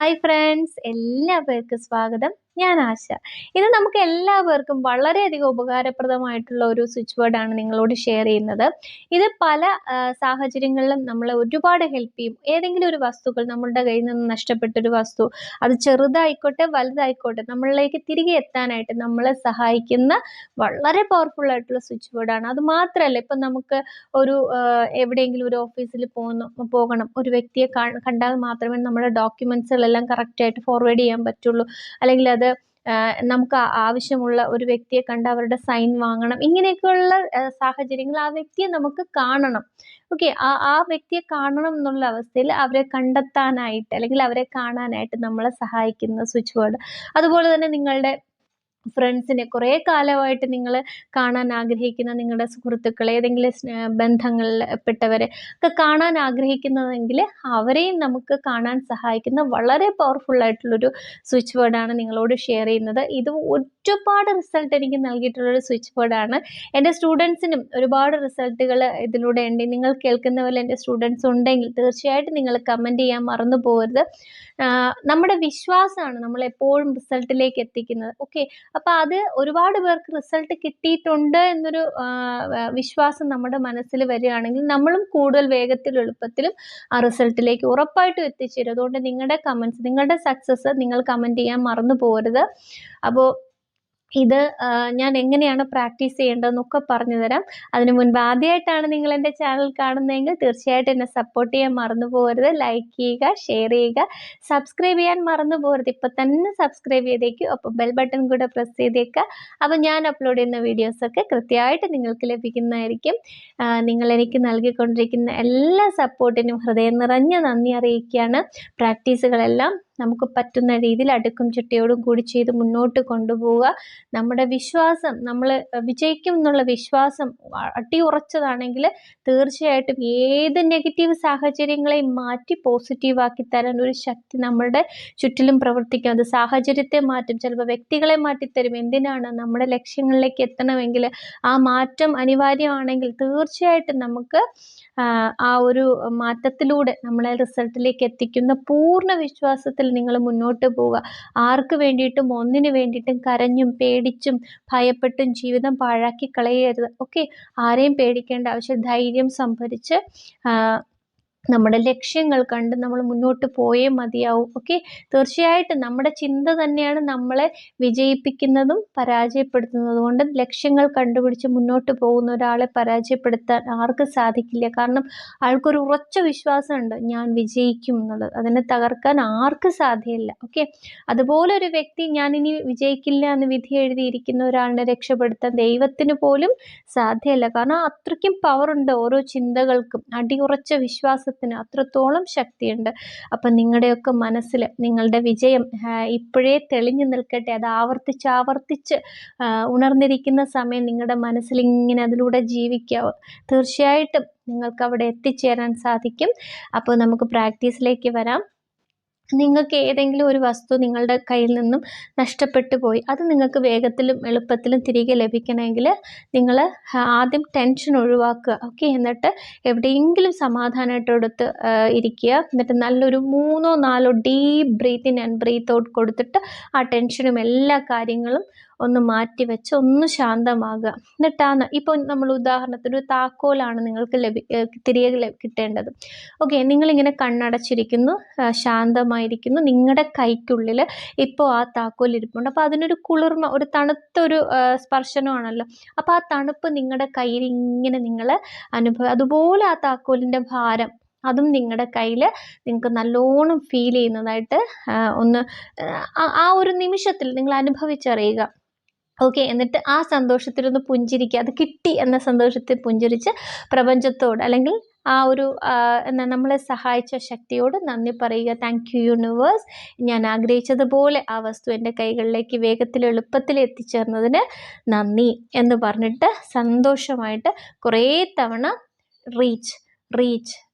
Hi friends, എല്ലാവർക്കും സ്വാഗതം. ഞാൻ ആശ. ഇത് നമുക്ക് എല്ലാവർക്കും വളരെയധികം ഉപകാരപ്രദമായിട്ടുള്ള ഒരു സ്വിച്ച് ബോർഡാണ് നിങ്ങളോട് ഷെയർ ചെയ്യുന്നത്. ഇത് പല സാഹചര്യങ്ങളിലും നമ്മളെ ഒരുപാട് ഹെൽപ്പ് ചെയ്യും. ഏതെങ്കിലും ഒരു വസ്തുക്കൾ നമ്മളുടെ കയ്യിൽ നിന്ന് നഷ്ടപ്പെട്ടൊരു വസ്തു, അത് ചെറുതായിക്കോട്ടെ വലുതായിക്കോട്ടെ, നമ്മളിലേക്ക് തിരികെ എത്താനായിട്ട് നമ്മളെ സഹായിക്കുന്ന വളരെ പവർഫുൾ ആയിട്ടുള്ള സ്വിച്ച് ബോർഡാണ്. അത് മാത്രമല്ല, ഇപ്പം നമുക്ക് ഒരു എവിടെയെങ്കിലും ഒരു ഓഫീസിൽ പോകണം, ഒരു വ്യക്തിയെ കണ്ടാൽ മാത്രമേ നമ്മുടെ ഡോക്യുമെന്റ്സുകളെല്ലാം കറക്റ്റായിട്ട് ഫോർവേഡ് ചെയ്യാൻ പറ്റുള്ളൂ. അല്ലെങ്കിൽ അത് നമുക്ക് ആവശ്യമുള്ള ഒരു വ്യക്തിയെ കണ്ട് അവരുടെ സൈൻ വാങ്ങണം. ഇങ്ങനെയൊക്കെയുള്ള സാഹചര്യങ്ങൾ ആ വ്യക്തിയെ നമുക്ക് കാണണം. ഓക്കെ, ആ വ്യക്തിയെ കാണണം എന്നുള്ള അവസ്ഥയിൽ അവരെ കണ്ടെത്താനായിട്ട് അല്ലെങ്കിൽ അവരെ കാണാനായിട്ട് നമ്മളെ സഹായിക്കുന്ന സ്വിച്ച് ബോർഡ്. അതുപോലെ തന്നെ നിങ്ങളുടെ ഫ്രണ്ട്സിനെ കുറേ കാലമായിട്ട് നിങ്ങൾ കാണാൻ ആഗ്രഹിക്കുന്ന നിങ്ങളുടെ സുഹൃത്തുക്കളെ, ഏതെങ്കിലും ബന്ധങ്ങളിൽ പെട്ടവരെ ഒക്കെ കാണാൻ ആഗ്രഹിക്കുന്നതെങ്കിൽ അവരെയും നമുക്ക് കാണാൻ സഹായിക്കുന്ന വളരെ പവർഫുൾ ആയിട്ടുള്ളൊരു സ്വിച്ച് ബോർഡാണ് നിങ്ങളോട് ഷെയർ ചെയ്യുന്നത്. ഇത് ഒരുപാട് റിസൾട്ട് എനിക്ക് നൽകിയിട്ടുള്ളൊരു സ്വിച്ച് ബോർഡാണ്. എൻ്റെ സ്റ്റുഡൻസിനും ഒരുപാട് റിസൾട്ടുകൾ ഇതിലൂടെ ഉണ്ട്. നിങ്ങൾ കേൾക്കുന്ന പോലെ എൻ്റെ സ്റ്റുഡൻസ് ഉണ്ടെങ്കിൽ തീർച്ചയായിട്ടും നിങ്ങൾ കമൻറ്റ് ചെയ്യാൻ മറന്നു പോകരുത്. നമ്മുടെ വിശ്വാസമാണ് നമ്മളെപ്പോഴും റിസൾട്ടിലേക്ക് എത്തിക്കുന്നത്. ഓക്കെ, അപ്പോൾ അത് ഒരുപാട് പേർക്ക് റിസൾട്ട് കിട്ടിയിട്ടുണ്ട് എന്നൊരു വിശ്വാസം നമ്മുടെ മനസ്സിൽ വരികയാണെങ്കിൽ നമ്മളും കൂടുതൽ വേഗത്തിലും എളുപ്പത്തിലും ആ റിസൾട്ടിലേക്ക് ഉറപ്പായിട്ടും എത്തിച്ചേരും. അതുകൊണ്ട് നിങ്ങളുടെ കമൻറ്റ്സ്, നിങ്ങളുടെ സക്സസ് നിങ്ങൾ കമൻറ്റ് ചെയ്യാൻ മറന്നു പോകരുത്. അപ്പോൾ ഇത് ഞാൻ എങ്ങനെയാണ് പ്രാക്ടീസ് ചെയ്യേണ്ടതെന്നൊക്കെ പറഞ്ഞു തരാം. അതിനു മുൻപ് ആദ്യമായിട്ടാണ് നിങ്ങൾ എൻ്റെ ചാനൽ കാണുന്നതെങ്കിൽ തീർച്ചയായിട്ടും എന്നെ സപ്പോർട്ട് ചെയ്യാൻ മറന്നു പോകരുത്. ലൈക്ക് ചെയ്യുക, ഷെയർ ചെയ്യുക, സബ്സ്ക്രൈബ് ചെയ്യാൻ മറന്നു പോകരുത്. ഇപ്പം തന്നെ സബ്സ്ക്രൈബ് ചെയ്തേക്കും, അപ്പോൾ ബെൽ ബട്ടൺ കൂടെ പ്രസ് ചെയ്തേക്കുക. അപ്പോൾ ഞാൻ അപ്ലോഡ് ചെയ്യുന്ന വീഡിയോസൊക്കെ കൃത്യമായിട്ട് നിങ്ങൾക്ക് ലഭിക്കുന്നതായിരിക്കും. നിങ്ങൾ എനിക്ക് നൽകിക്കൊണ്ടിരിക്കുന്ന എല്ലാ സപ്പോർട്ടിനും ഹൃദയം നിറഞ്ഞ നന്ദി അറിയിക്കുകയാണ്. പ്രാക്ടീസുകളെല്ലാം നമുക്ക് പറ്റുന്ന രീതിയിൽ അടുക്കും ചിട്ടയോടും കൂടി ചെയ്ത് മുന്നോട്ട് കൊണ്ടുപോവുക. നമ്മുടെ വിശ്വാസം, നമ്മൾ വിജയിക്കും എന്നുള്ള വിശ്വാസം അടിയുറച്ചതാണെങ്കിൽ തീർച്ചയായിട്ടും ഏത് നെഗറ്റീവ് സാഹചര്യങ്ങളെയും മാറ്റി പോസിറ്റീവാക്കി തരാൻ ഒരു ശക്തി നമ്മുടെ ചുറ്റിലും പ്രവർത്തിക്കും. അത് സാഹചര്യത്തെ മാറ്റും, ചിലപ്പോൾ വ്യക്തികളെ മാറ്റിത്തരും. എന്തിനാണ്? നമ്മുടെ ലക്ഷ്യങ്ങളിലേക്ക് എത്തണമെങ്കിൽ ആ മാറ്റം അനിവാര്യമാണെങ്കിൽ തീർച്ചയായിട്ടും നമുക്ക് ആ ഒരു മാറ്റത്തിലൂടെ നമ്മളെ റിസൾട്ടിലേക്ക് എത്തിക്കുന്ന പൂർണ്ണ വിശ്വാസത്തിൽ നിങ്ങൾ മുന്നോട്ട് പോവുക. ആർക്ക് വേണ്ടിയിട്ടും ഒന്നിനു വേണ്ടിയിട്ടും കരഞ്ഞും പേടിച്ചും ഭയപ്പെട്ടും ജീവിതം പാഴാക്കി കളയരുത്. ഓക്കെ, ആരെയും പേടിക്കേണ്ട ആവശ്യം, ധൈര്യം സംഭരിച്ച് നമ്മുടെ ലക്ഷ്യങ്ങൾ കണ്ട് നമ്മൾ മുന്നോട്ട് പോയേ മതിയാവും. ഓക്കെ, തീർച്ചയായിട്ടും നമ്മുടെ ചിന്ത തന്നെയാണ് നമ്മളെ വിജയിപ്പിക്കുന്നതും പരാജയപ്പെടുത്തുന്നതും. കൊണ്ട് ലക്ഷ്യങ്ങൾ കണ്ടുപിടിച്ച് മുന്നോട്ട് പോകുന്ന ഒരാളെ പരാജയപ്പെടുത്താൻ ആർക്കും സാധിക്കില്ല. കാരണം ആൾക്കൊരു ഉറച്ച വിശ്വാസമുണ്ട്, ഞാൻ വിജയിക്കും എന്നുള്ളത്. അതിനെ തകർക്കാൻ ആർക്കും സാധ്യമല്ല. ഓക്കെ, അതുപോലെ ഒരു വ്യക്തി ഞാൻ ഇനി വിജയിക്കില്ല എന്ന് വിധി എഴുതിയിരിക്കുന്ന ഒരാളിനെ രക്ഷപ്പെടുത്താൻ ദൈവത്തിന് പോലും സാധ്യമല്ല. കാരണം അത്രയ്ക്കും പവറുണ്ട് ഓരോ ചിന്തകൾക്കും. അടിയുറച്ച വിശ്വാസത്തിന് അത്രത്തോളം ശക്തിയുണ്ട്. അപ്പം നിങ്ങളുടെയൊക്കെ മനസ്സിൽ നിങ്ങളുടെ വിജയം ഇപ്പോഴേ തെളിഞ്ഞു നിൽക്കട്ടെ. അത് ആവർത്തിച്ച് ഉണർന്നിരിക്കുന്ന സമയം നിങ്ങളുടെ മനസ്സിൽ ഇങ്ങനെ അതിലൂടെ ജീവിക്കാവും. തീർച്ചയായിട്ടും നിങ്ങൾക്ക് അവിടെ എത്തിച്ചേരാൻ സാധിക്കും. അപ്പോൾ നമുക്ക് പ്രാക്ടീസിലേക്ക് വരാം. നിങ്ങൾക്ക് ഏതെങ്കിലും ഒരു വസ്തു നിങ്ങളുടെ കയ്യിൽ നിന്നും നഷ്ടപ്പെട്ടു പോയി, അത് നിങ്ങൾക്ക് വേഗത്തിലും എളുപ്പത്തിലും തിരികെ ലഭിക്കണമെങ്കിൽ നിങ്ങൾ ആദ്യം ടെൻഷൻ ഒഴിവാക്കുക. ഓക്കെ, എന്നിട്ട് എവിടെയെങ്കിലും സമാധാനമായിട്ടെടുത്ത് ഇരിക്കുക. എന്നിട്ട് നല്ലൊരു 3-4 deep breath in and breath out കൊടുത്തിട്ട് ആ ടെൻഷനും എല്ലാ കാര്യങ്ങളും ഒന്ന് മാറ്റി വെച്ച് ഒന്ന് ശാന്തമാകുക. എന്നിട്ടാണ് ഇപ്പോൾ നമ്മൾ ഉദാഹരണത്തിന് ഒരു താക്കോലാണ് നിങ്ങൾക്ക് തിരികെ കിട്ടേണ്ടത്. ഓക്കെ, നിങ്ങളിങ്ങനെ കണ്ണടച്ചിരിക്കുന്നു, ശാന്തമായിരിക്കുന്നു. നിങ്ങളുടെ കൈക്കുള്ളിൽ ഇപ്പോൾ ആ താക്കോൽ ഇരിപ്പുണ്ട്. അപ്പോൾ അതിനൊരു കുളിർമ, ഒരു തണുത്തൊരു സ്പർശനമാണല്ലോ. അപ്പോൾ ആ തണുപ്പ് നിങ്ങളുടെ കയ്യിൽ ഇങ്ങനെ നിങ്ങൾ അതുപോലെ ആ താക്കോലിൻ്റെ ഭാരം അതും നിങ്ങളുടെ കയ്യിൽ നിങ്ങൾക്ക് നല്ലോണം ഫീൽ ചെയ്യുന്നതായിട്ട് ഒന്ന് ആ ഒരു നിമിഷത്തിൽ നിങ്ങൾ അനുഭവിച്ചറിയുക. ഓക്കെ, എന്നിട്ട് ആ സന്തോഷത്തിലൊന്ന് പുഞ്ചിരിക്കുക. അത് കിട്ടി എന്ന സന്തോഷത്തിൽ പുഞ്ചിരിച്ച് പ്രപഞ്ചത്തോട് അല്ലെങ്കിൽ ആ ഒരു നമ്മളെ സഹായിച്ച ശക്തിയോട് നന്ദി പറയുക. താങ്ക് യു യൂണിവേഴ്സ്, ഞാൻ ആഗ്രഹിച്ചതുപോലെ ആ വസ്തു എൻ്റെ കൈകളിലേക്ക് വേഗത്തിൽ എളുപ്പത്തിൽ എത്തിച്ചേർന്നതിന് നന്ദി എന്ന് പറഞ്ഞിട്ട് സന്തോഷമായിട്ട് കുറേ തവണ റീച്ച്